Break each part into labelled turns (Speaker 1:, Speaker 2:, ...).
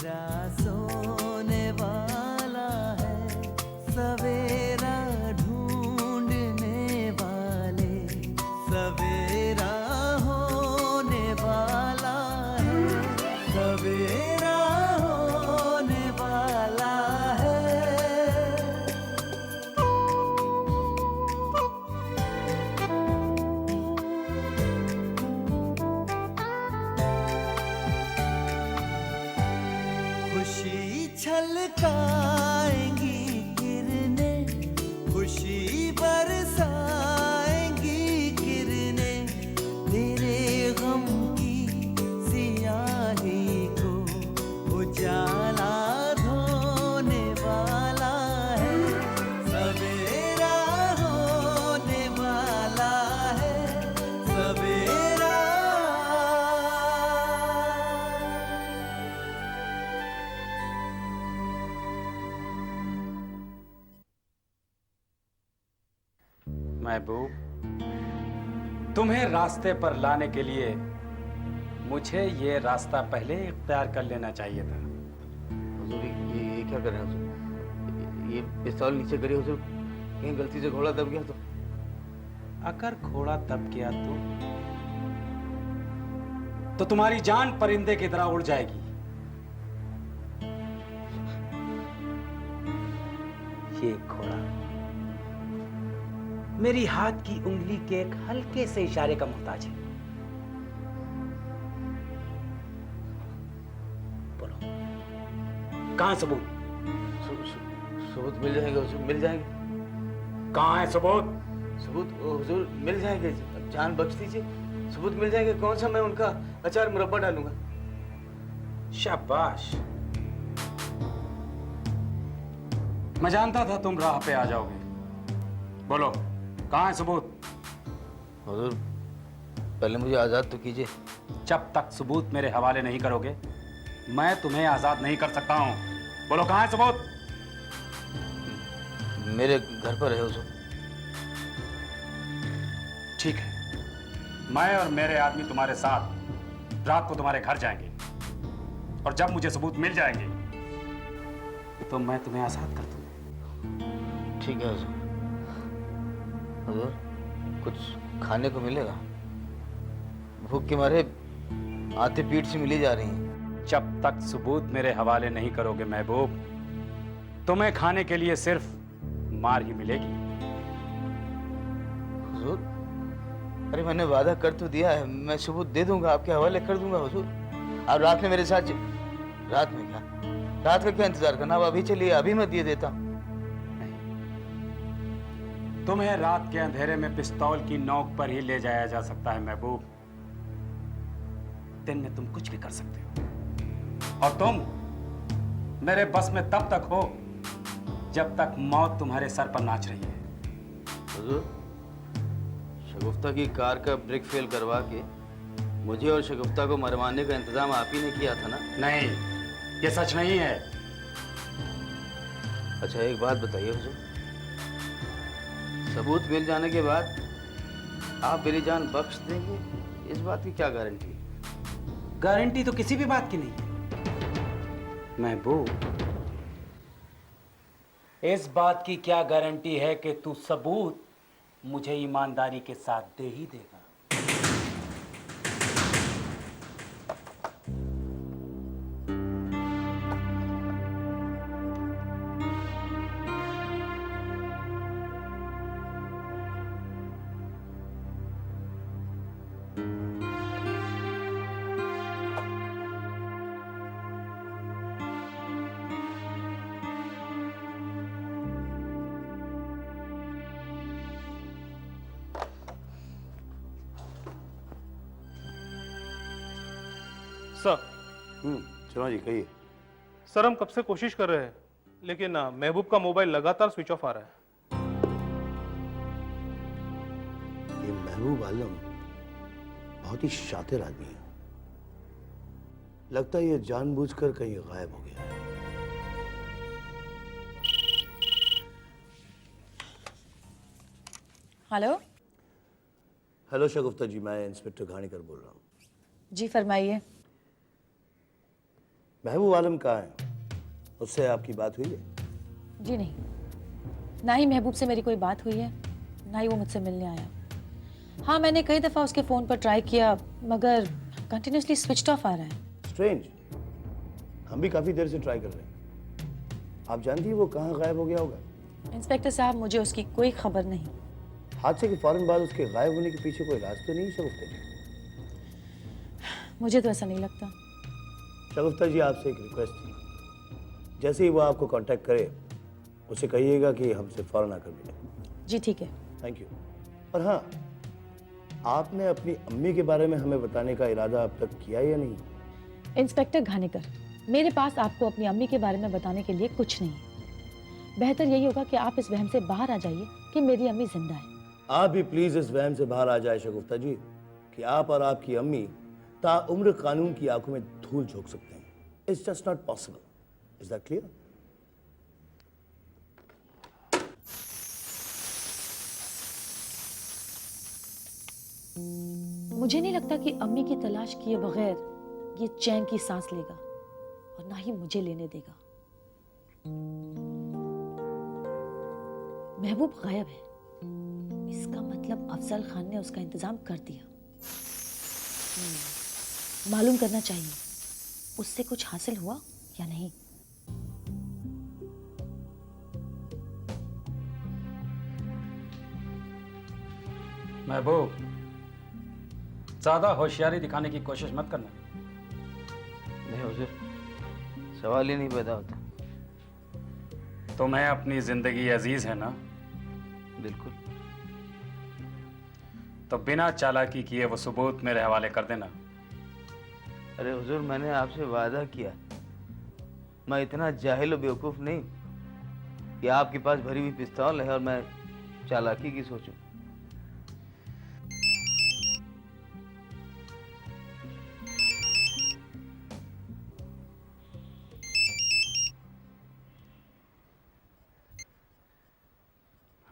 Speaker 1: मेरा सोने वाला है, सवेरा ढूंढने वाले, सवेरा होने वाला है, सवेरा होने वाला है। खुशी छलकाएंगी किरणें, खुशी बरसाएंगी किरणें, तेरे गम की सियाही को उजाला धोने वाला है, सवेरा होने वाला है, सवेरा।
Speaker 2: महबूब, तुम्हें रास्ते पर लाने के लिए मुझे ये रास्ता पहले इख्तियार कर लेना चाहिए था।
Speaker 3: हुजूर ये क्या कर रहे हैं हुजूर? ये पिस्तौल नीचे करिए हुजूर, कहीं गलती से घोड़ा दब गया
Speaker 2: अगर घोड़ा दब गया तो तुम्हारी जान परिंदे की तरह उड़ जाएगी। ये घोड़ा मेरी हाथ की उंगली के एक हल्के से इशारे का मोहताज है। बोलो, कहां सबूत?
Speaker 3: सबूत मिल जाएंगे हुजूर, मिल जाएंगे।
Speaker 2: कहां है सबूत?
Speaker 3: सबूत हुजूर मिल जाएंगे, जान बख्श दीजिए, सबूत मिल जाएंगे। कौन सा मैं उनका अचार मुरब्बा डालूंगा।
Speaker 2: शाबाश, मैं जानता था तुम राह पे आ जाओगे। बोलो, कहां है सबूत?
Speaker 3: हुजूर पहले मुझे आजाद तो कीजिए।
Speaker 2: जब तक सबूत मेरे हवाले नहीं करोगे मैं तुम्हें आजाद नहीं कर सकता हूं। बोलो, कहां है सबूत?
Speaker 3: मेरे घर पर है हुजूर।
Speaker 2: ठीक है, मैं और मेरे आदमी तुम्हारे साथ रात को तुम्हारे घर जाएंगे और जब मुझे सबूत मिल जाएंगे तो मैं तुम्हें आजाद कर दूंगा।
Speaker 3: ठीक है हुजूर। हुजूर कुछ खाने को मिलेगा? भूख के मारे आते पीठ से मिली जा रही हैं।
Speaker 2: जब तक सबूत मेरे हवाले नहीं करोगे महबूब, तुम्हें खाने के लिए सिर्फ मार ही मिलेगी।
Speaker 3: हुजूर अरे मैंने वादा कर तो दिया है, मैं सबूत दे दूंगा, आपके हवाले कर दूंगा हुजूर। आप रात में मेरे साथ रात में क्या इंतजार करना? आप अभी चलिए, अभी मैं दिए देता हूँ।
Speaker 2: तुम्हें रात के अंधेरे में पिस्तौल की नोक पर ही ले जाया जा सकता है महबूब। दिन में तुम कुछ भी कर सकते हो और तुम मेरे बस में तब तक हो जब तक मौत तुम्हारे सर पर नाच रही है।
Speaker 3: हुजूर शगुफ्ता की कार का ब्रेक फेल करवा के मुझे और शगुफ्ता को मरवाने का इंतजाम आप ही ने किया था ना?
Speaker 2: नहीं, ये सच नहीं है।
Speaker 3: अच्छा एक बात बताइए हुजूर, सबूत मिल जाने के बाद आप मेरी जान बख्श देंगे, इस बात की क्या गारंटी है?
Speaker 2: गारंटी तो किसी भी बात की नहीं है महबूब। इस बात की क्या गारंटी है कि तू सबूत मुझे ईमानदारी के साथ दे ही देगा?
Speaker 4: सर।
Speaker 5: चलो जी कहिए।
Speaker 4: सर हम कब से कोशिश कर रहे हैं लेकिन महबूब का मोबाइल लगातार स्विच ऑफ आ रहा है।
Speaker 5: ये महबूब आलम बहुत ही शातिर आदमी है, लगता है ये जानबूझकर कहीं गायब हो गया है।
Speaker 6: हेलो।
Speaker 5: हेलो शगुफ्ता जी, मैं इंस्पेक्टर घाणीकर बोल रहा हूँ।
Speaker 6: जी फरमाइए।
Speaker 5: महबूब आलम कहाँ है? उससे आपकी बात हुई है?
Speaker 6: जी नहीं, ना ही महबूब से मेरी कोई बात हुई है, ना ही वो मुझसे मिलने आया। हाँ, मैंने कई दफ़ा उसके फ़ोन पर ट्राई किया, मगर कंटिन्यूसली स्विच ऑफ आ रहा है।
Speaker 5: स्ट्रेंज। हम भी काफी देर से ट्राई कर रहे हैं। आप जानती है वो कहाँ गायब हो गया होगा?
Speaker 6: इंस्पेक्टर साहब, मुझे उसकी कोई खबर नहीं।
Speaker 5: हादसे के फौरन बाद उसके गायब होने के पीछे कोई राज तो नहीं शगुफ्ता जी?
Speaker 6: मुझे तो ऐसा नहीं लगता।
Speaker 5: शगुफ्ता जी, आपसे एक रिक्वेस्ट थी। जैसे ही वो आपको कांटेक्ट करे उसे कहिएगा कि हमसे फौरन आकर मिले।
Speaker 6: जी ठीक है।
Speaker 5: Thank you. और हाँ, आपने अपनी अम्मी के बारे में हमें बताने का इरादा अब तक किया या नहीं?
Speaker 6: इंस्पेक्टर घानेकर, मेरे पास आपको अपनी अम्मी के बारे में बताने के लिए कुछ नहीं है। बेहतर यही होगा कि आप इस वहम से बाहर आ जाइए कि मेरी अम्मी जिंदा है।
Speaker 5: आप भी प्लीज इस वहम से बाहर आ जाए शगुफ्ता जी कि आप और आपकी अम्मी ताउम्र कानून की आंखों में धूल झोंक सकते हैं। It's just not possible. Is that clear?
Speaker 6: मुझे नहीं लगता कि अम्मी की तलाश किए बगैर ये चैन की सांस लेगा, और ना ही मुझे लेने देगा। महबूब गायब है, इसका मतलब अफजल खान ने उसका इंतजाम कर दिया। मालूम करना चाहिए उससे कुछ हासिल हुआ या नहीं।
Speaker 2: महबूब, ज्यादा होशियारी दिखाने की कोशिश मत करना।
Speaker 3: नहीं हुजूर, सवाल ही नहीं पैदा होता।
Speaker 2: तुम्हें अपनी जिंदगी अजीज है ना?
Speaker 3: बिल्कुल।
Speaker 2: तो बिना चालाकी किए वो सबूत मेरे हवाले कर देना।
Speaker 3: अरे हुजूर, मैंने आपसे वादा किया। मैं इतना जाहिल और बेवकूफ नहीं कि आपके पास भरी हुई पिस्तौल है और मैं चालाकी की सोचूं।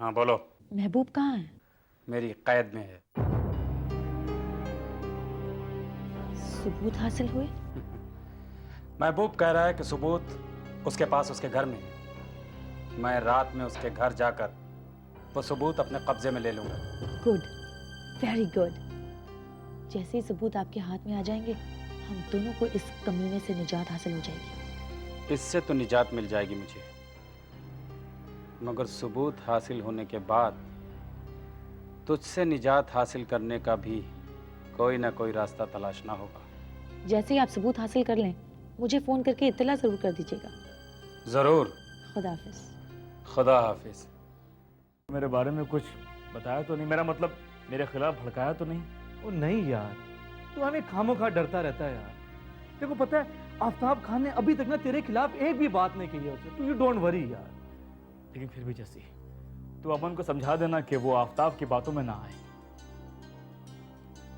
Speaker 2: हाँ बोलो।
Speaker 6: महबूब कहाँ है?
Speaker 2: मेरी कैद में है।
Speaker 6: सबूत हासिल हुए?
Speaker 2: महबूब कह रहा है कि सबूत उसके पास उसके घर में है। मैं रात में उसके घर जाकर वो सबूत अपने कब्जे में ले लूंगा।
Speaker 6: Good, very good. जैसे ही सबूत आपके हाथ में आ जाएंगे, हम दोनों को इस कमीने से निजात हासिल हो जाएगी।
Speaker 2: इससे तो निजात मिल जाएगी मुझे, मगर सबूत हासिल होने के बाद तुझसे निजात हासिल करने का भी कोई ना कोई रास्ता तलाशना होगा।
Speaker 6: जैसे ही आप सबूत हासिल कर लें, मुझे फोन करके इत्तला जरूर कर दीजिएगा।
Speaker 2: जरूर।
Speaker 6: खुदा हाफिज।
Speaker 2: खुदा हाफिज।
Speaker 7: मेरे बारे में कुछ बताया तो नहीं? मेरा मतलब मेरे खिलाफ भड़काया तो नहीं?
Speaker 4: ओ नहीं यार, तू हमें खामोखा डरता रहता है यार। देखो पता है, आफ्ताब खान ने अभी तक ना तेरे खिलाफ एक भी बात नहीं की है उसे। तू यू डोंट वरी यार।
Speaker 7: लेकिन फिर भी जैसी तू अमन को समझा देना कि वो आफ्ताब की बातों में ना आए।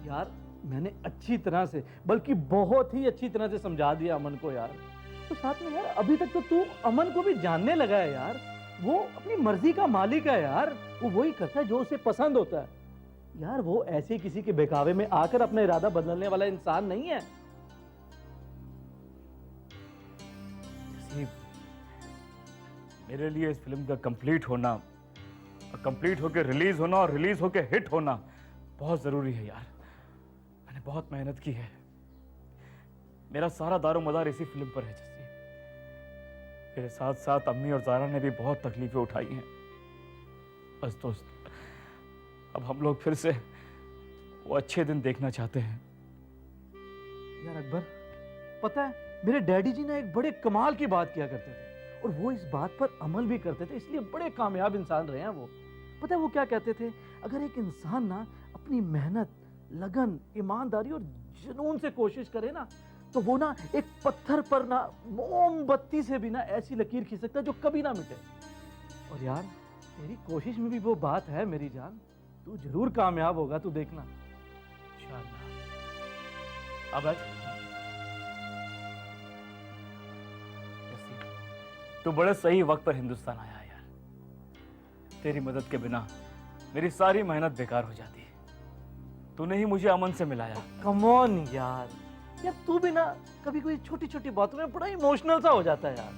Speaker 4: यार मैंने अच्छी तरह से, बल्कि बहुत ही अच्छी तरह से समझा दिया अमन को यार। तो साथ में यार अभी तक तो तू अमन को भी जानने लगा है यार। वो अपनी मर्जी का मालिक है यार। वो वही करता है जो उसे पसंद होता है यार। वो ऐसे किसी के बहकावे में आकर अपना इरादा बदलने वाला इंसान नहीं है।
Speaker 7: जैसी मेरे लिए इस फिल्म का कंप्लीट होना, कंप्लीट होके रिलीज होना और रिलीज होके हिट होना बहुत जरूरी है यार। मैंने बहुत मेहनत की है। मेरा सारा दारो मदार इसी फिल्म पर है जैसी। मेरे साथ साथ अम्मी और जारा ने भी बहुत तकलीफें उठाई हैं। बस दोस्त, अब हम लोग फिर से वो अच्छे दिन देखना चाहते हैं।
Speaker 4: यार अकबर, पता है मेरे डैडी जी ने एक बड़े कमाल की बात किया करते थे, और वो इस बात पर अमल भी करते थे, इसलिए बड़े कामयाब इंसान रहे हैं वो। पता है वो क्या कहते थे? अगर एक इंसान ना अपनी मेहनत, लगन, ईमानदारी और जुनून से कोशिश करे ना, तो वो ना एक पत्थर पर ना मोमबत्ती से भी ना ऐसी लकीर खींच सकता है जो कभी ना मिटे। और यार तेरी कोशिश में भी वो बात है मेरी जान। तू जरूर कामयाब होगा, तू देखना।
Speaker 7: इंशाअल्लाह। अब तू बड़े सही वक्त पर हिंदुस्तान आया यार। तेरी मदद के बिना मेरी सारी मेहनत बेकार हो जाती। तूने ही मुझे अमन से मिलाया।
Speaker 4: कम ऑन यार, यार तू भी ना कभी कोई छोटी छोटी बातों में बड़ा इमोशनल सा हो जाता है यार।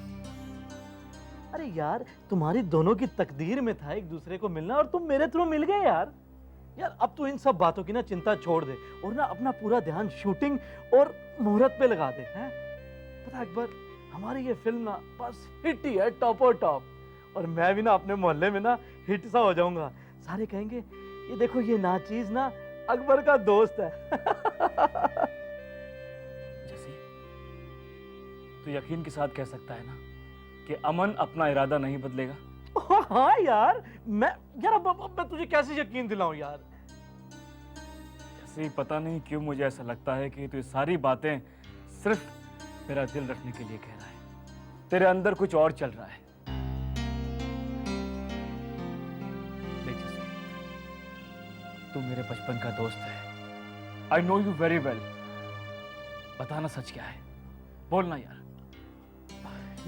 Speaker 4: अरे यार तुम्हारी दोनों की तकदीर में था एक दूसरे को मिलना और तुम मेरे थ्रू मिल गए यार। यार अब तू इन सब बातों की ना चिंता छोड़ दे और ना अपना पूरा ध्यान शूटिंग और मुहूर्त पे लगा दे। हैं पता अकबर, हमारी ये फिल्म ना बस हिट ही है, टॉप और मैं भी ना अपने मोहल्ले में ना हिट सा हो जाऊंगा। सारे कहेंगे ये देखो ये नाचीज ना अकबर का दोस्त है।
Speaker 7: जैसे तू यकीन के साथ कह सकता है ना कि अमन अपना इरादा नहीं बदलेगा।
Speaker 4: हाँ यार अब मैं तुझे कैसे यकीन दिलाऊं यार।
Speaker 7: जैसे ही पता नहीं क्यों मुझे ऐसा लगता है कि तू ये सारी बातें सिर्फ मेरा दिल रखने के लिए कह रहा है। तेरे अंदर कुछ और चल रहा है। देख जैसे, तू मेरे बचपन का दोस्त है। I know you very well. बताना सच क्या है, बोलना यार।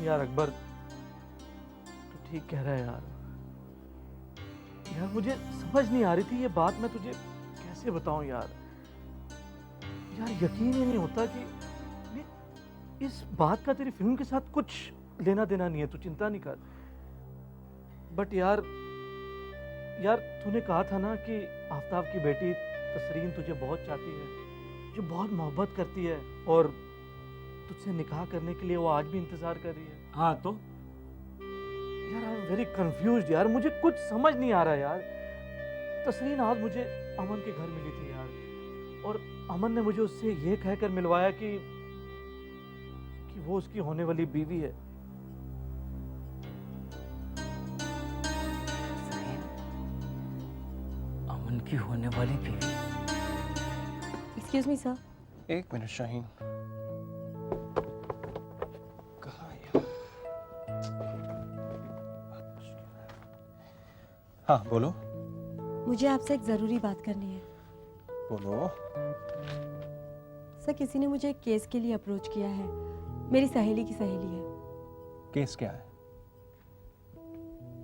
Speaker 4: यार अकबर तू ठीक कह रहा है यार। यार मुझे समझ नहीं आ रही थी ये बात, मैं तुझे कैसे बताऊं यार। यार यकीन ही नहीं होता कि इस बात का तेरी फिल्म के साथ कुछ लेना देना नहीं है, तू चिंता नहीं कर। बट यार तूने कहा था ना कि आफ्ताब की बेटी तसरीन तुझे बहुत चाहती है, तुझे बहुत मोहब्बत करती है और तुझसे निकाह करने के लिए वो आज भी इंतजार कर रही है।
Speaker 7: हाँ तो
Speaker 4: यार आई एम वेरी कंफ्यूज्ड यार, मुझे कुछ समझ नहीं आ रहा यार। तसरीन आज मुझे अमन के घर मिली थी यार और अमन ने मुझे उससे ये कहकर मिलवाया कि वो उसकी होने वाली बीवी है।
Speaker 7: अमन की होने वाली बीवी।
Speaker 6: Excuse me sir.
Speaker 8: एक मिनट शाहीन, कहाँ है? हाँ बोलो।
Speaker 9: मुझे आपसे एक ज़रूरी बात करनी है।
Speaker 8: बोलो।
Speaker 9: सर किसी ने मुझे एक केस के लिए अप्रोच किया है, मेरी सहेली की सहेली है।
Speaker 8: केस क्या है?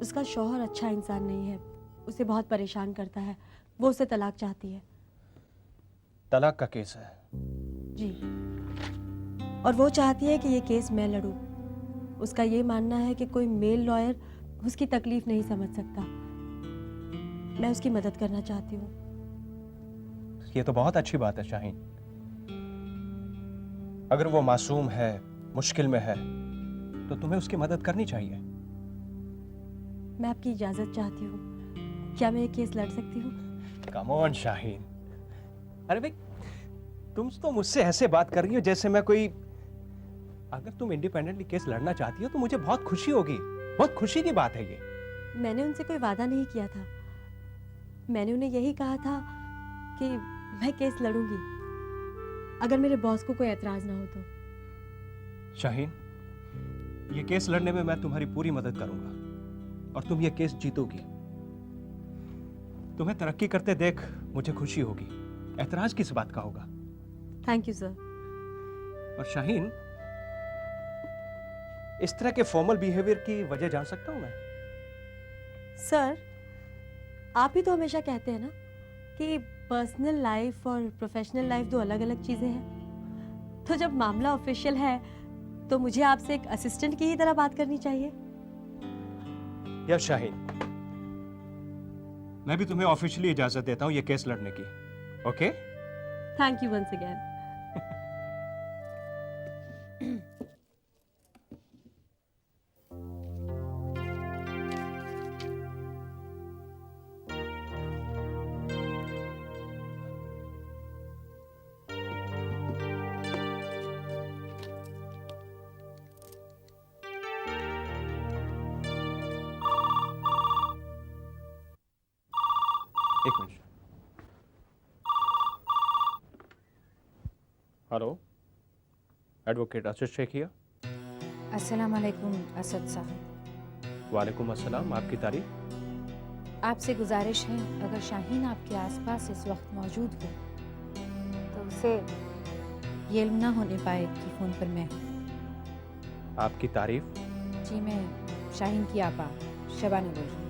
Speaker 9: उसका शौहर अच्छा इंसान नहीं है, उसे बहुत परेशान करता है, वो उससे तलाक चाहती है।
Speaker 8: तलाक का केस है?
Speaker 9: जी, और वो चाहती है कि ये केस मैं लड़ूं। उसका ये मानना है कि कोई मेल लॉयर उसकी तकलीफ नहीं समझ सकता। मैं उसकी मदद करना चाहती हूँ।
Speaker 8: ये तो बहुत अच्छी बात है शाहीन। अगर वो मासूम है, मुश्किल में है, तो तुम्हें उसकी मदद करनी चाहिए।
Speaker 9: मैं आपकी इजाज़त चाहती हूँ, क्या मैं ये केस लड़ सकती हूँ?
Speaker 8: Come on Shaheen. अरे भाई तुम तो मुझसे ऐसे बात कर रही हो जैसे मैं कोई। अगर तुम इंडिपेंडेंटली केस लड़ना चाहती हो तो मुझे बहुत खुशी होगी, बहुत खुशी की बात है ये।
Speaker 9: मैंने उनसे कोई वादा नहीं किया था, मैंने उन्हें यही कहा था कि मैं केस लड़ूंगी अगर मेरे बॉस को कोई एतराज ना हो तो।
Speaker 8: शाहीन, ये केस लड़ने में मैं तुम्हारी पूरी मदद करूंगा और तुम ये केस जीतोगी। तुम्हें तरक्की करते देख मुझे खुशी होगी, एतराज किस बात का होगा।
Speaker 9: Thank you sir.
Speaker 8: और शाहीन, इस तरह के फॉर्मल बिहेवियर की वजह जान सकता हूं मैं?
Speaker 9: सर आप ही तो हमेशा कहते हैं ना कि पर्सनल लाइफ और प्रोफेशनल लाइफ दो अलग अलग चीजें हैं, तो जब मामला ऑफिशियल है तो मुझे आपसे एक असिस्टेंट की ही तरह बात करनी चाहिए।
Speaker 8: यस शाहीन, मैं भी तुम्हें ऑफिशियली इजाजत देता हूं ये केस लड़ने की। Okay?
Speaker 9: Thank you once again.
Speaker 8: एक minute. Hello, advocate Asad Shekhiya.
Speaker 10: अस्सलाम वालेकुम असद साहब।
Speaker 8: वालेकुम अस्सलाम, आपकी तारीफ।
Speaker 10: आपसे गुजारिश है, अगर शाहीन आपके आसपास इस वक्त मौजूद हो तो उसे ये इल्म ना होने पाए कि फ़ोन पर मैं हूँ।
Speaker 8: आपकी तारीफ।
Speaker 10: जी, मैं शाहीन की आपा शबाना बोल रही हूँ।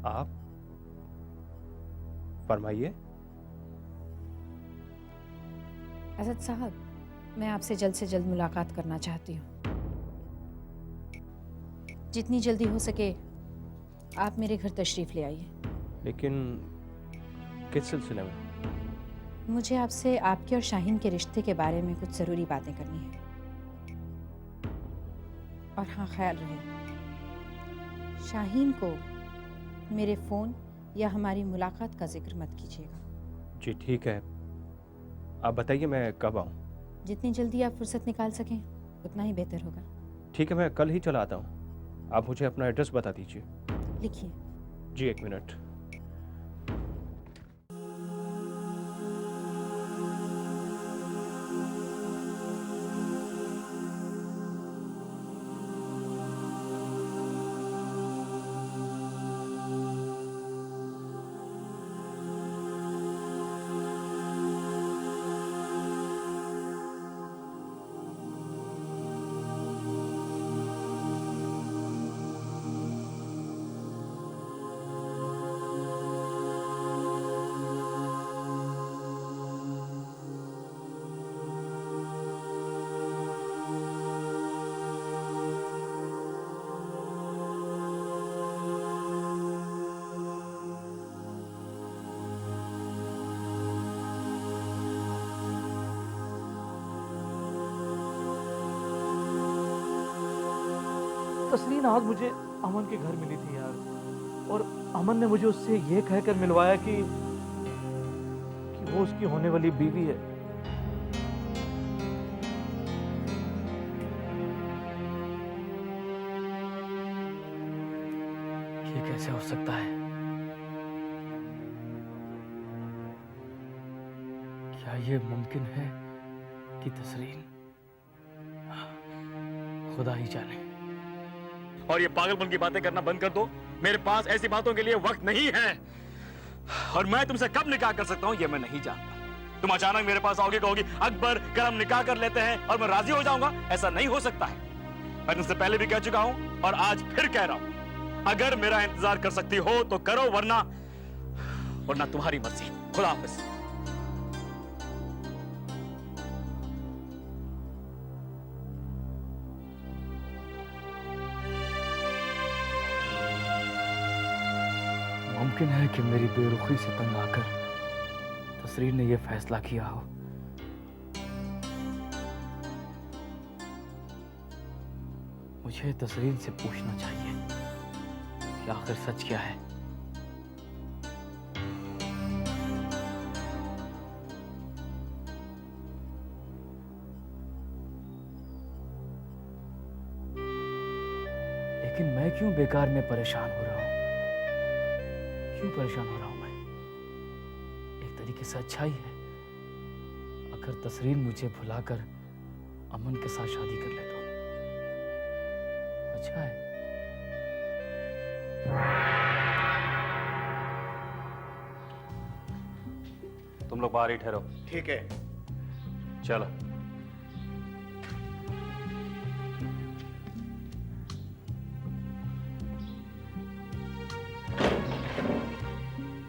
Speaker 8: आप फरमाइए।
Speaker 10: असद साहब, मैं आपसे जल्द से जल्द मुलाकात करना चाहती हूँ। जितनी जल्दी हो सके आप मेरे घर तशरीफ़ ले आइए।
Speaker 8: लेकिन किस सिलसिले में?
Speaker 10: मुझे आपसे आपके और शाहीन के रिश्ते के बारे में कुछ ज़रूरी बातें करनी है। और हाँ, ख्याल रहे शाहीन को मेरे फ़ोन या हमारी मुलाकात का जिक्र मत कीजिएगा।
Speaker 8: जी ठीक है, आप बताइए मैं कब आऊँ?
Speaker 10: जितनी जल्दी आप फुर्सत निकाल सकें उतना ही बेहतर होगा।
Speaker 8: ठीक है, मैं कल ही चला आता हूँ। आप मुझे अपना एड्रेस बता दीजिए।
Speaker 10: लिखिए।
Speaker 8: जी, 1 मिनट।
Speaker 4: तस्लीन आज मुझे अमन के घर मिली थी यार, और अमन ने मुझे उससे ये कहकर मिलवाया कि वो उसकी होने वाली बीवी है।
Speaker 7: ये कैसे हो सकता है? क्या ये मुमकिन है कि तसरीन? खुदा ही जाने। और ये पागलपन की बातें करना बंद कर दो। मेरे पास ऐसी बातों के लिए वक्त नहीं है, और मैं तुमसे कब निकाह कर सकता हूं ये मैं नहीं जानता। तुम अचानक मेरे पास आओगे, कहोगी अकबर कर हम निकाह कर लेते हैं, और मैं राजी हो जाऊंगा। ऐसा नहीं हो सकता है। मैं तुमसे पहले भी कह चुका हूं और आज फिर कह रहा हूं, अगर मेरा इंतजार कर सकती हो तो करो, वरना तुम्हारी मर्जी। खुदा हाफिज। मुमकिन है कि मेरी बेरुखी से तंग आकर तसरीन ने यह फैसला किया हो। मुझे तसरीन से पूछना चाहिए कि आखिर सच क्या है। लेकिन मैं क्यों बेकार में परेशान हो रहा हूं? क्यों परेशान हो रहा हूं मैं? एक तरीके से अच्छा ही है अगर तसरीन मुझे भुलाकर अमन के साथ शादी कर लेता हूं। अच्छा है। तुम लोग बाहर ही ठहरो।
Speaker 5: ठीक है।
Speaker 7: चलो।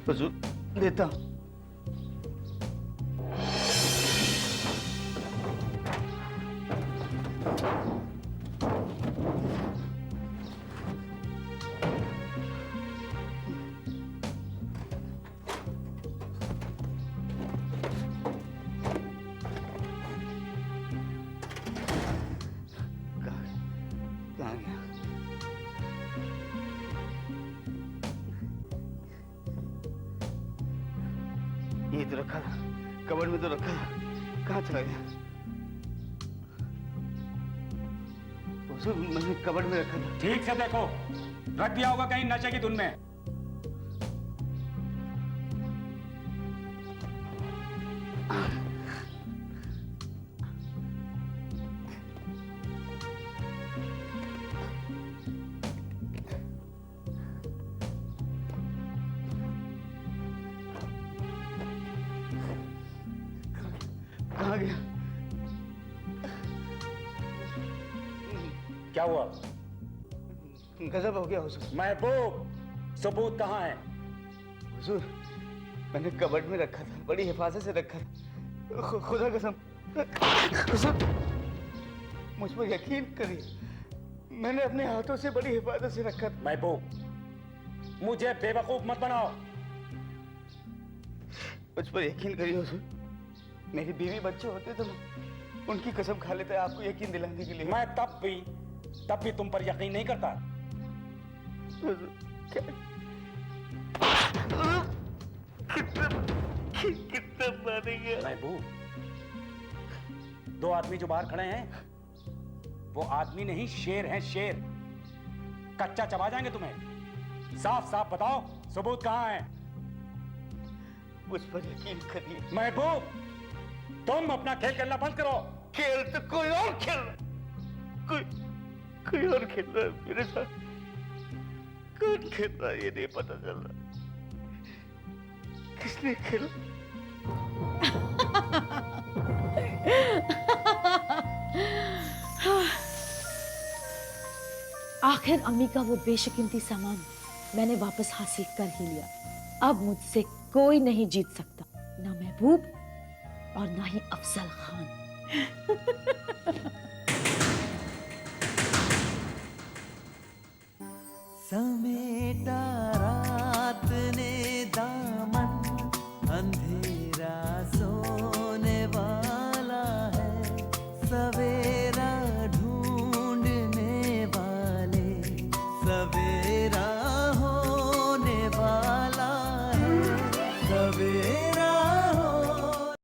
Speaker 3: हुजूर देता हूं। कहाँ गया? ये तो रखा था, कबर्ड में तो रखा था। कहाँ चला गया? हुजूर, मैंने कबर्ड में रखा था।
Speaker 2: ठीक से देखो, रख दिया होगा कहीं नशे की धुन में।
Speaker 3: कहाँ गया?
Speaker 2: क्या हुआ?
Speaker 3: गजब हो गया हुजूर।
Speaker 2: महबूब, सबूत कहाँ है?
Speaker 3: हुजूर, मैंने कबर्ड में रखा था, बड़ी हिफाजत से रखा था। खुदा कसम हुजूर, मुझ पर यकीन करिए, मैंने अपने हाथों से बड़ी हिफाजत से रखा था।
Speaker 2: महबूब, मुझे बेवकूफ मत बनाओ।
Speaker 3: मुझ पर यकीन करिए हुजूर, मेरी बीवी बच्चे होते तो मैं उनकी कसम खा लेता आपको यकीन दिलाने के लिए।
Speaker 2: मैं तब भी तुम पर यकीन नहीं करता।
Speaker 3: हुजूर, कितना मारेंगे?
Speaker 2: महबूब, दो आदमी जो बाहर खड़े हैं वो आदमी नहीं, शेर हैं, शेर। कच्चा चबा जाएंगे तुम्हें। साफ साफ बताओ, सबूत कहाँ है?
Speaker 3: मुझ पर यकीन करिए।
Speaker 2: महबूब, तुम अपना खेल खेलना बंद करो।
Speaker 3: खेल तो कोई और खेल रहा है, कोई और खेल रहा है मेरे साथ। कौन खेल रहा है ये नहीं पता चल रहा। किसने खेला?
Speaker 6: आखिर अम्मी का वो बेशकीमती सामान मैंने वापस हासिल कर ही लिया। अब मुझसे कोई नहीं जीत सकता, ना महबूब और ना ही अफजल खान।